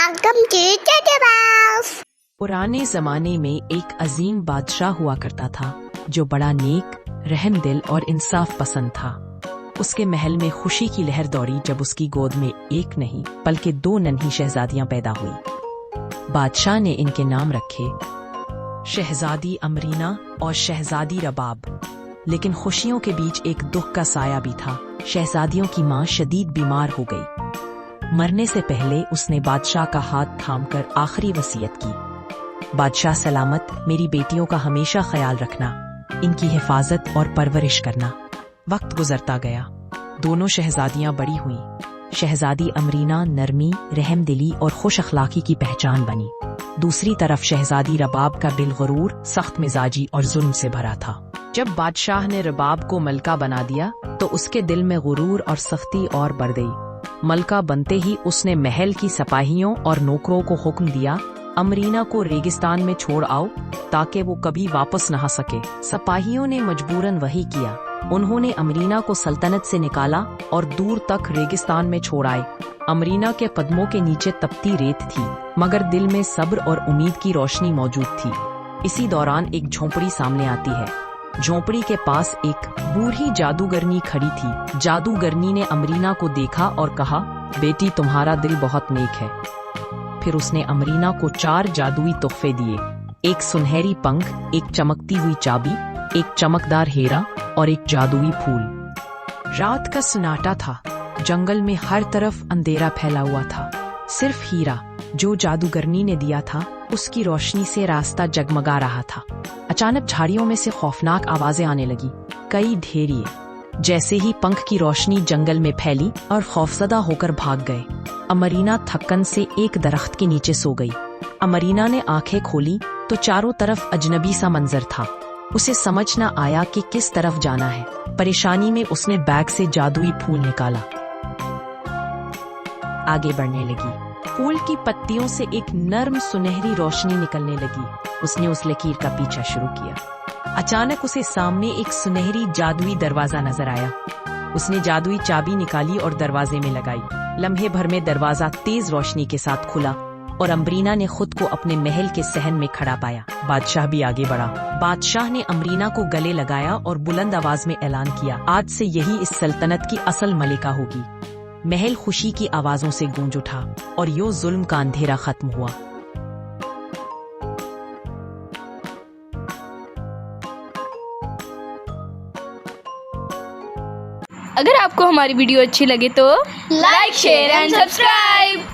Welcome to Tata Mouse. पुराने जमाने में एक अजीम बादशाह हुआ करता था जो बड़ा नेक, रहम दिल और इंसाफ पसंद था। उसके महल में खुशी की लहर दौड़ी जब उसकी गोद में एक नहीं बल्कि दो नन्ही शहजादियां पैदा हुई। बादशाह ने इनके नाम रखे शहजादी अमरीना और शहजादी रबाब। लेकिन खुशियों के बीच एक दुख का साया भी था। शहजादियों की मां शदीद बीमार हो गई। मरने से पहले उसने बादशाह का हाथ थामकर आखिरी वसीयत की, बादशाह सलामत, मेरी बेटियों का हमेशा ख्याल रखना, इनकी हिफाजत और परवरिश करना। वक्त गुजरता गया, दोनों शहजादियां बड़ी हुईं। शहजादी अमरीना नरमी, रहमदिली और खुश अखलाकी की पहचान बनी। दूसरी तरफ शहजादी रबाब का दिल गुरूर, सख्त मिजाजी और जुल्म से भरा था। जब बादशाह ने रबाब को मलका बना दिया तो उसके दिल में गुरूर और सख्ती और बढ़ गई। मलका बनते ही उसने महल की सिपाहियों और नौकरों को हुक्म दिया, अमरीना को रेगिस्तान में छोड़ आओ ताकि वो कभी वापस न आ सके। सिपाहियों ने मजबूरन वही किया। उन्होंने अमरीना को सल्तनत से निकाला और दूर तक रेगिस्तान में छोड़ आए। अमरीना के कदमों के नीचे तपती रेत थी, मगर दिल में सब्र और उम्मीद की रोशनी मौजूद थी। इसी दौरान एक झोंपड़ी सामने आती है। झोंपड़ी के पास एक बूढ़ी जादूगरनी खड़ी थी। जादूगरनी ने अमरीना को देखा और कहा, बेटी तुम्हारा दिल बहुत नेक है। फिर उसने अमरीना को 4 जादुई तोहफे दिए, एक सुनहरी पंख, एक चमकती हुई चाबी, एक चमकदार हीरा और एक जादुई फूल। रात का सन्नाटा था, जंगल में हर तरफ अंधेरा फैला हुआ था। सिर्फ हीरा जो जादूगरनी ने दिया था उसकी रोशनी से रास्ता जगमगा रहा था। अचानक झाड़ियों में से खौफनाक आवाजें आने लगी, कई ढेरिए। जैसे ही पंख की रोशनी जंगल में फैली और खौफजदा होकर भाग गए। अमरीना थक्कन से एक दरख्त के नीचे सो गई। अमरीना ने आंखें खोली तो चारों तरफ अजनबी सा मंजर था। उसे समझ न आया कि किस तरफ जाना है। परेशानी में उसने बैग से जादुई फूल निकाला, आगे बढ़ने लगी। फूल की पत्तियों से एक नर्म सुनहरी रोशनी निकलने लगी। उसने उस लकीर का पीछा शुरू किया। अचानक उसे सामने एक सुनहरी जादुई दरवाजा नजर आया। उसने जादुई चाबी निकाली और दरवाजे में लगाई। लम्हे भर में दरवाजा तेज रोशनी के साथ खुला और अमरीना ने खुद को अपने महल के सहन में खड़ा पाया। बादशाह भी आगे बढ़ा। बादशाह ने अमरीना को गले लगाया और बुलंद आवाज में ऐलान किया, आज से यही इस सल्तनत की असल मलिका होगी। महल खुशी की आवाजों से गूंज उठा और यो जुल्म का अंधेरा खत्म हुआ। अगर आपको हमारी वीडियो अच्छी लगे तो Like, share and subscribe.